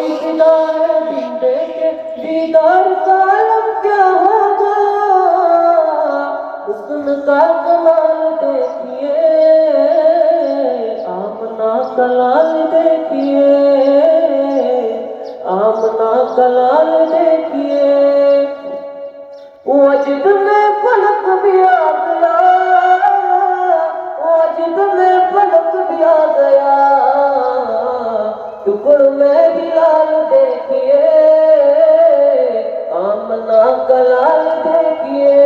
कोई फिदा है दिन देखे दीदार का आलम क्या होगा। हुस्न का कमाल देखिए, आमना का लाल देखिए, आमना का लाल देखिए। वजद में फलक भी आ गया, वजद में फलक भी आ गया। टुकड़ में हिलाल देखिए, आमना का लाल देखिए,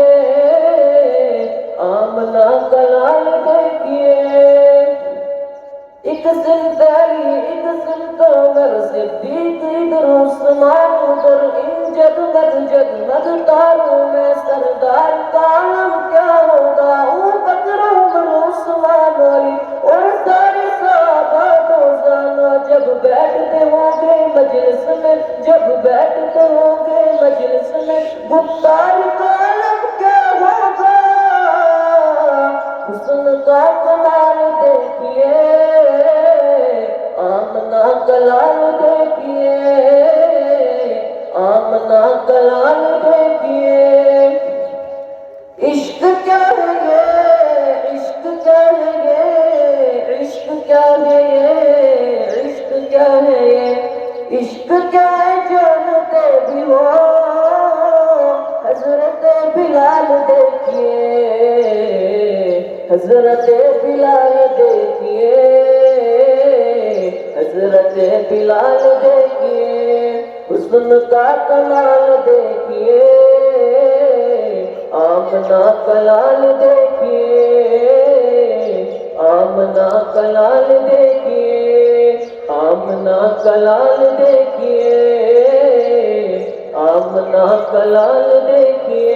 आमना का लाल देखिए। एक जिंदारी एक जिंदार सिद्दीक इधर उस्मान उधर, इन जगमग जगमग तारों में सरदार का आलम क्या होगा। वो बकर उमर उस्मान अली और सारे सहाबा रोजाना जब बैठते होंगे मजलिस में, जब बैठते होंगे मजलिस में, गुफ्तार का आलम क्या होगा। हुस्न का कमाल देखिए, आमना का लाल देखिए, आमना का लाल देखिए। इश्क क्या है ये, इश्क क्या है ये, इश्क क्या है ये, इश्क क्या है ये। इश्क क्या है जानते भी हो, हजरत बिलाल देखिए, हजरत बिलाल देखिए, हजरत बिलाल देखिए। हुस्न का कमाल देखिए, आमना का लाल देखिए, आमना का लाल देखिए, आमना का लाल देखिए, आमना का लाल देखिए।